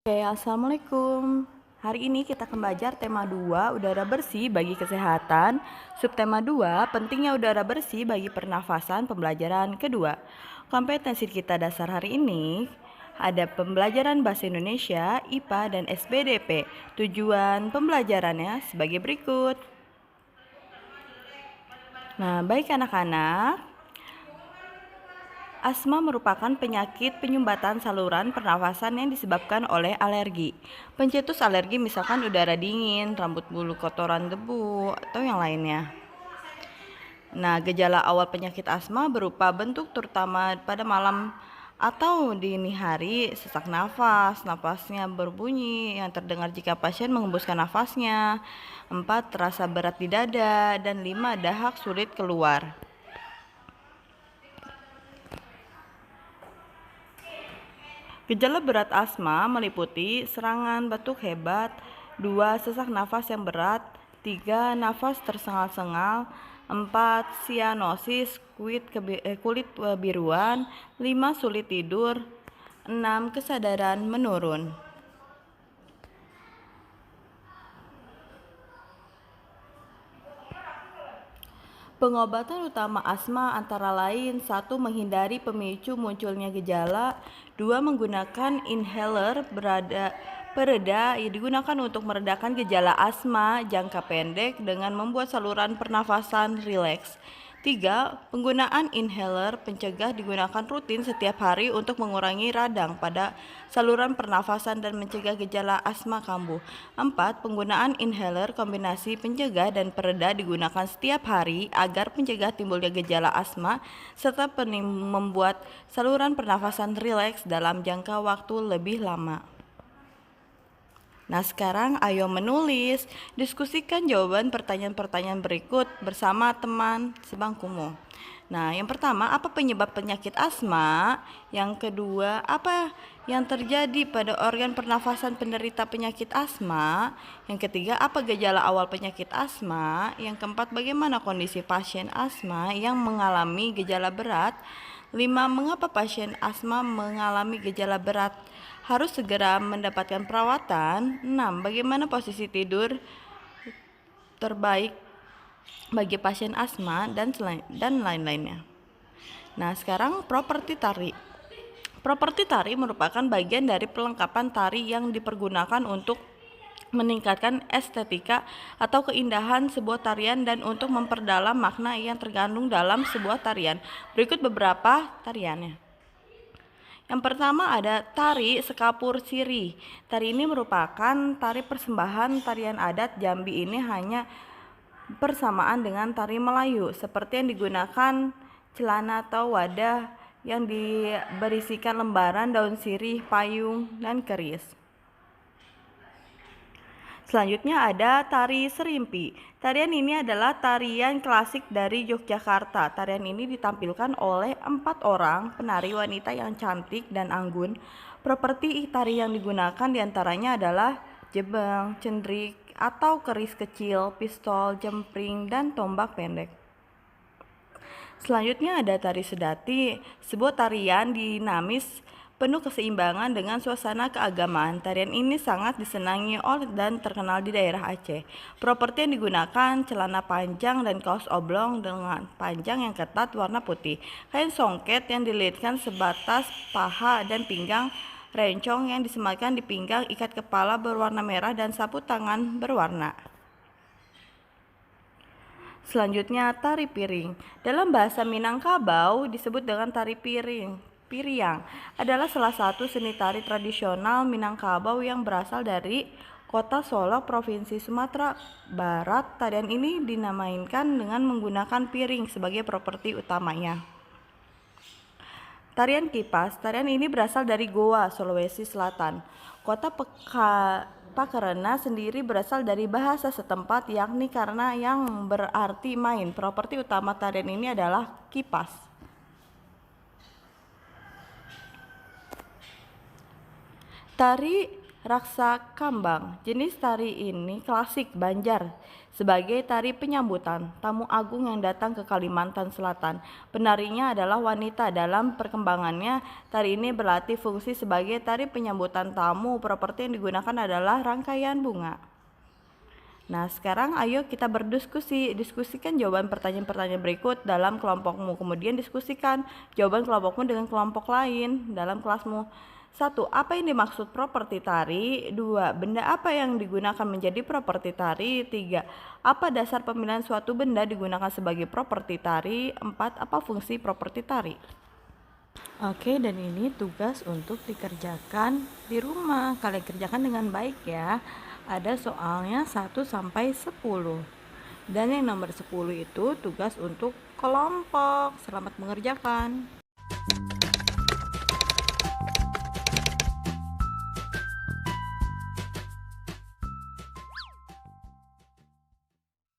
Oke, assalamualaikum. Hari ini kita akan belajar tema 2, udara bersih bagi kesehatan. Subtema 2, pentingnya udara bersih bagi pernafasan, pembelajaran kedua. Kompetensi kita dasar hari ini ada pembelajaran bahasa Indonesia, IPA, dan SBDP. Tujuan pembelajarannya sebagai berikut. Nah, baik anak-anak, asma merupakan penyakit penyumbatan saluran pernafasan yang disebabkan oleh alergi. Pencetus alergi misalkan udara dingin, rambut bulu kotoran debu, atau yang lainnya. Nah, gejala awal penyakit asma berupa bentuk terutama pada malam atau dini hari, sesak nafas, napasnya berbunyi yang terdengar jika pasien mengembuskan nafasnya. 4. Terasa berat di dada. Dan 5. Dahak sulit keluar. Gejala berat asma meliputi serangan batuk hebat, 2. Sesak nafas yang berat, 3. Nafas tersengal-sengal, 4. Sianosis, kulit kebiruan, 5. Sulit tidur, 6. Kesadaran menurun. Pengobatan utama asma antara lain 1. Menghindari pemicu munculnya gejala, 2. Menggunakan inhaler pereda yang digunakan untuk meredakan gejala asma jangka pendek dengan membuat saluran pernafasan rileks. 3. Penggunaan inhaler pencegah digunakan rutin setiap hari untuk mengurangi radang pada saluran pernafasan dan mencegah gejala asma kambuh. 4. Penggunaan inhaler kombinasi pencegah dan pereda digunakan setiap hari agar mencegah timbulnya gejala asma serta membuat saluran pernafasan rileks dalam jangka waktu lebih lama. Nah, sekarang ayo menulis, diskusikan jawaban pertanyaan-pertanyaan berikut bersama teman sebangkumu. Nah, yang pertama, apa penyebab penyakit asma? Yang kedua, apa yang terjadi pada organ pernafasan penderita penyakit asma? Yang ketiga, apa gejala awal penyakit asma? Yang keempat, bagaimana kondisi pasien asma yang mengalami gejala berat? 5. Mengapa pasien asma mengalami gejala berat harus segera mendapatkan perawatan? 6. Bagaimana posisi tidur terbaik bagi pasien asma dan lain-lainnya. Nah, sekarang properti tari. Properti tari merupakan bagian dari perlengkapan tari yang dipergunakan untuk meningkatkan estetika atau keindahan sebuah tarian dan untuk memperdalam makna yang terkandung dalam sebuah tarian. Berikut beberapa tariannya. Yang pertama ada tari sekapur siri. Tari ini merupakan tari persembahan tarian adat Jambi. Ini hanya bersamaan dengan tari Melayu, seperti yang digunakan celana atau wadah yang berisikan lembaran daun sirih, payung, dan keris. Selanjutnya ada tari serimpi. Tarian ini adalah tarian klasik dari Yogyakarta. Tarian ini ditampilkan oleh 4 orang penari wanita yang cantik dan anggun. Properti tari yang digunakan diantaranya adalah jebeng, cendrik, atau keris kecil, pistol, jempring, dan tombak pendek. Selanjutnya ada tari sedati, sebuah tarian dinamis penuh keseimbangan dengan suasana keagamaan. Tarian ini sangat disenangi oleh dan terkenal di daerah Aceh. Properti yang digunakan celana panjang dan kaos oblong dengan panjang yang ketat warna putih, kain songket yang dililitkan sebatas paha dan pinggang, rencong yang disematkan di pinggang, ikat kepala berwarna merah, dan sapu tangan berwarna. Selanjutnya tari piring. Dalam bahasa Minangkabau disebut dengan tari piring. Piriang adalah salah satu seni tari tradisional Minangkabau yang berasal dari Kota Solok, Provinsi Sumatera Barat. Tarian ini dinamakan dengan menggunakan piring sebagai properti utamanya. Tarian kipas. Tarian ini berasal dari Goa, Sulawesi Selatan. Kota Pakarena sendiri berasal dari bahasa setempat, yakni karena yang berarti main. Properti utama tarian ini adalah kipas. Tari Raksa Kambang. Jenis tari ini klasik Banjar sebagai tari penyambutan tamu agung yang datang ke Kalimantan Selatan. Penarinya adalah wanita. Dalam perkembangannya, tari ini berlatih fungsi sebagai tari penyambutan tamu. Properti yang digunakan adalah rangkaian bunga. Nah, sekarang ayo kita berdiskusi. Diskusikan jawaban pertanyaan-pertanyaan berikut dalam kelompokmu. Kemudian diskusikan jawaban kelompokmu dengan kelompok lain dalam kelasmu. 1. Apa yang dimaksud properti tari? 2. Benda apa yang digunakan menjadi properti tari? 3. Apa dasar pemilihan suatu benda digunakan sebagai properti tari? 4. Apa fungsi properti tari? Oke, dan ini tugas untuk dikerjakan di rumah. Kalian kerjakan dengan baik ya. Ada soalnya 1 sampai 10. Dan yang nomor 10 itu tugas untuk kelompok. Selamat mengerjakan.